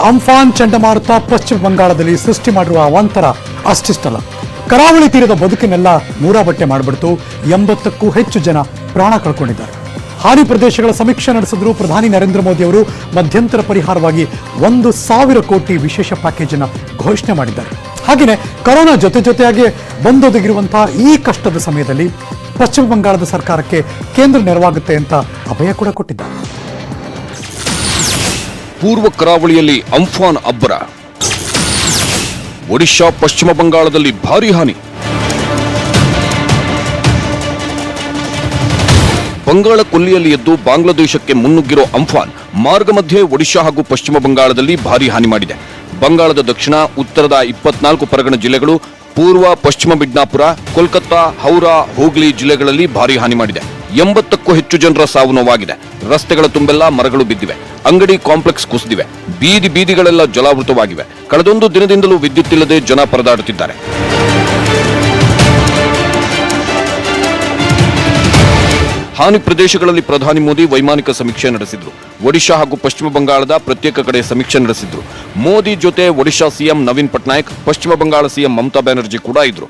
Amphan ಚಂಡಮಾರುತ ಪಶ್ಚಿಮ ಬಂಗಾಳದಲ್ಲಿ ಸೃಷ್ಟಿ ಮಾಡಿರುವ ಅವಾಂತರ ಅಷ್ಟಿಷ್ಟಲ್ಲ. ಕರಾವಳಿ ತೀರದ ಬದುಕಿನೆಲ್ಲ ಮೂರಾಬಟ್ಟೆ ಮಾಡಿಬಿಡ್ತು. 80ಕ್ಕೂ ಹೆಚ್ಚು ಜನ ಪ್ರಾಣ ಕಳ್ಕೊಂಡಿದ್ದಾರೆ. ಹಾನಿ ಪ್ರದೇಶಗಳ ಸಮೀಕ್ಷೆ ನಡೆಸಿದ್ರು ಪ್ರಧಾನಿ ನರೇಂದ್ರ ಮೋದಿ ಅವರು. ಮಧ್ಯಂತರ ಪರಿಹಾರವಾಗಿ 1,000 ಕೋಟಿ ವಿಶೇಷ ಪ್ಯಾಕೇಜ್ ಅನ್ನು ಘೋಷಣೆ ಮಾಡಿದ್ದಾರೆ. ಹಾಗೆಯೇ ಕೊರೋನಾ ಜೊತೆಯಾಗಿ ಬಂದೊದಗಿರುವಂತಹ ಈ ಕಷ್ಟದ ಸಮಯದಲ್ಲಿ ಪಶ್ಚಿಮ ಬಂಗಾಳದ ಸರ್ಕಾರಕ್ಕೆ ಕೇಂದ್ರ ನೆರವಾಗುತ್ತೆ ಅಂತ ಅಭಯ ಕೂಡ ಕೊಟ್ಟಿದ್ದಾರೆ. ಪೂರ್ವ ಕರಾವಳಿಯಲ್ಲಿ ಅಂಫಾನ್ ಅಬ್ಬರ, ಒಡಿಶಾ ಪಶ್ಚಿಮ ಬಂಗಾಳದಲ್ಲಿ ಭಾರೀ ಹಾನಿ. ಬಂಗಾಳ ಕೊಲ್ಲಿಯಲ್ಲಿ ಎದ್ದು ಬಾಂಗ್ಲಾದೇಶಕ್ಕೆ ಮುನ್ನುಗ್ಗಿರೋ ಅಂಫಾನ್ ಮಾರ್ಗ ಮಧ್ಯೆ ಒಡಿಶಾ ಹಾಗೂ ಪಶ್ಚಿಮ ಬಂಗಾಳದಲ್ಲಿ ಭಾರೀ ಹಾನಿ ಮಾಡಿದೆ. ಬಂಗಾಳದ ದಕ್ಷಿಣ, ಉತ್ತರದ 24 ಪರಗಣ ಜಿಲ್ಲೆಗಳು, ಪೂರ್ವ ಪಶ್ಚಿಮ ಮಿಡ್ನಾಪುರ, ಕೋಲ್ಕತ್ತಾ, ಹೌರಾ, ಹೂಗ್ಲಿ ಜಿಲ್ಲೆಗಳಲ್ಲಿ ಭಾರೀ ಹಾನಿ ಮಾಡಿದೆ. 80ಕ್ಕೂ ಹೆಚ್ಚು ಜನರ ಸಾವು ನೋವಾಗಿದೆ. ರಸ್ತೆಗಳ ತುಂಬೆಲ್ಲ ಮರಗಳು ಬಿದ್ದಿವೆ, ಅಂಗಡಿ ಕಾಂಪ್ಲೆಕ್ಸ್ ಕುಸಿದಿವೆ, ಬೀದಿಗಳೆಲ್ಲ ಜಲಾವೃತವಾಗಿವೆ. ಕಳೆದೊಂದು ದಿನದಿಂದಲೂ ವಿದ್ಯುತ್ ಇಲ್ಲದೆ ಜನ ಪರದಾಡುತ್ತಿದ್ದಾರೆ. ಹಾನಿ ಪ್ರದೇಶಗಳಲ್ಲಿ ಪ್ರಧಾನಿ ಮೋದಿ ವೈಮಾನಿಕ ಸಮೀಕ್ಷೆ ನಡೆಸಿದ್ರು. ಒಡಿಶಾ ಹಾಗೂ ಪಶ್ಚಿಮ ಬಂಗಾಳದ ಪ್ರತ್ಯೇಕ ಕಡೆ ಸಮೀಕ್ಷೆ ನಡೆಸಿದ್ರು. ಮೋದಿ ಜೊತೆ ಒಡಿಶಾ ಸಿಎಂ ನವೀನ್ ಪಟ್ನಾಯಕ್, ಪಶ್ಚಿಮ ಬಂಗಾಳ ಸಿಎಂ ಮಮತಾ ಬ್ಯಾನರ್ಜಿ ಕೂಡ ಇದ್ರು.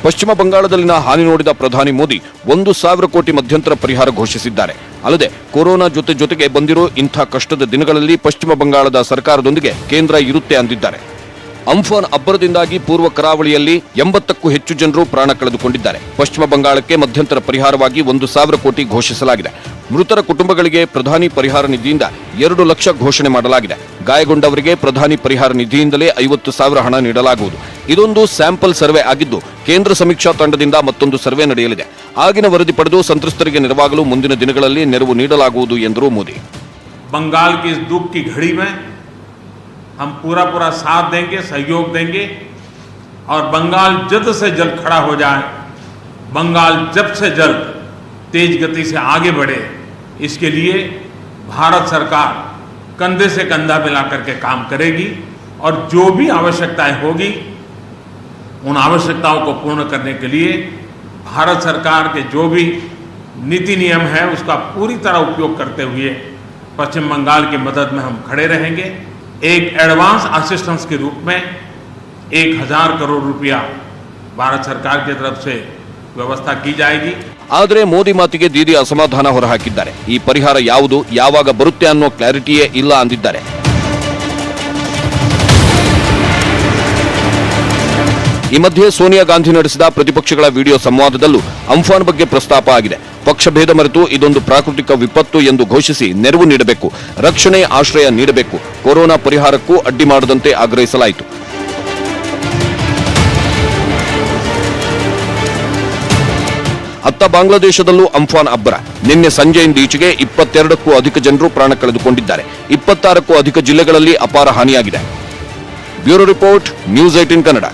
ಪಶ್ಚಿಮ ಬಂಗಾಳದಲ್ಲಿನ ಹಾನಿ ನೋಡಿದ ಪ್ರಧಾನಿ ಮೋದಿ 1,000 ಕೋಟಿ ಮಧ್ಯಂತರ ಪರಿಹಾರ ಘೋಷಿಸಿದ್ದಾರೆ. ಅಲ್ಲದೆ ಕೊರೋನಾ ಜೊತೆಗೆ ಬಂದಿರೋ ಇಂಥ ಕಷ್ಟದ ದಿನಗಳಲ್ಲಿ ಪಶ್ಚಿಮ ಬಂಗಾಳದ ಸರ್ಕಾರದೊಂದಿಗೆ ಕೇಂದ್ರ ಇರುತ್ತೆ ಅಂದಿದ್ದಾರೆ. ಅಂಫಾನ್ ಅಬ್ಬರದಿಂದಾಗಿ ಪೂರ್ವ ಕರಾವಳಿಯಲ್ಲಿ 80ಕ್ಕೂ ಹೆಚ್ಚು ಜನರು ಪ್ರಾಣ ಕಳೆದುಕೊಂಡಿದ್ದಾರೆ. ಪಶ್ಚಿಮ ಬಂಗಾಳಕ್ಕೆ ಮಧ್ಯಂತರ ಪರಿಹಾರವಾಗಿ 1,000 ಕೋಟಿ ಘೋಷಿಸಲಾಗಿದೆ. ಮೃತರ ಕುಟುಂಬಗಳಿಗೆ ಪ್ರಧಾನಿ ಪರಿಹಾರ ನಿಧಿಯಿಂದ 2 ಲಕ್ಷ ಘೋಷಣೆ ಮಾಡಲಾಗಿದೆ. ಗಾಯಗೊಂಡವರಿಗೆ ಪ್ರಧಾನಿ ಪರಿಹಾರ ನಿಧಿಯಿಂದಲೇ 50,000 ಹಣ ನೀಡಲಾಗುವುದು. ಇದೊಂದು ಸ್ಯಾಂಪಲ್ ಸರ್ವೆ ಆಗಿದ್ದು, ಕೇಂದ್ರ ಸಮೀಕ್ಷಾ ತಂಡದಿಂದ ಮತ್ತೊಂದು ಸರ್ವೆ ನಡೆಯಲಿದೆ. ಆಗಿನ ವರದಿ ಪಡೆದು ಸಂತ್ರಸ್ತರಿಗೆ ನೆರವಾಗಲು ಮುಂದಿನ ದಿನಗಳಲ್ಲಿ ನೆರವು ನೀಡಲಾಗುವುದು ಎಂದರು ಮೋದಿ. बंगाल की इस दुख की घड़ी में हम पूरा साथ देंगे, सहयोग देंगे और बंगाल जल्द से जल्द खड़ा हो जाए, बंगाल जल्द से जल्द तेज गति से आगे बढ़े, इसके लिए भारत सरकार कंधे से कंधा मिला करके काम करेगी और जो भी आवश्यकताएं होगी उन आवश्यकताओं को पूर्ण करने के लिए भारत सरकार के जो भी नीति नियम है उसका पूरी तरह उपयोग करते हुए पश्चिम बंगाल की मदद में हम खड़े रहेंगे. एक एडवांस असिस्टेंस के रूप में 1,000 करोड़ रुपया भारत सरकार की तरफ से व्यवस्था की जाएगी. ಆದರೆ ಮೋದಿ ಮಾತಿಗೆ ದೀದಿ ಅಸಮಾಧಾನ ಹೊರಹಾಕಿದ್ದಾರೆ. ಈ ಪರಿಹಾರ ಯಾವುದು, ಯಾವಾಗ ಬರುತ್ತೆ ಅನ್ನೋ ಕ್ಲಾರಿಟಿಯೇ ಇಲ್ಲ ಅಂದಿದ್ದಾರೆ. ಈ ಮಧ್ಯೆ ಸೋನಿಯಾ ಗಾಂಧಿ ನಡೆಸಿದ ಪ್ರತಿಪಕ್ಷಗಳ ವಿಡಿಯೋ ಸಂವಾದದಲ್ಲೂ ಅಂಫಾನ್ ಬಗ್ಗೆ ಪ್ರಸ್ತಾಪ ಆಗಿದೆ. ಪಕ್ಷಭೇದ ಮರೆತು ಇದೊಂದು ಪ್ರಾಕೃತಿಕ ವಿಪತ್ತು ಎಂದು ಘೋಷಿಸಿ ನೆರವು ನೀಡಬೇಕು, ರಕ್ಷಣೆ, ಆಶ್ರಯ ನೀಡಬೇಕು, ಕೊರೋನಾ ಪರಿಹಾರಕ್ಕೂ ಅಡ್ಡಿ ಮಾಡದಂತೆ ಆಗ್ರಹಿಸಲಾಯಿತು. ಅತ್ತ ಬಾಂಗ್ಲಾದೇಶದಲ್ಲೂ ಅಂಫಾನ್ ಅಬ್ಬರ. ನಿನ್ನೆ ಸಂಜೆಯಿಂದ ಈಚೆಗೆ 22ಕ್ಕೂ ಅಧಿಕ ಜನರು ಪ್ರಾಣ ಕಳೆದುಕೊಂಡಿದ್ದಾರೆ. 26ಕ್ಕೂ ಅಧಿಕ ಜಿಲ್ಲೆಗಳಲ್ಲಿ ಅಪಾರ ಹಾನಿಯಾಗಿದೆ. Bureau report, news 18 Kannada.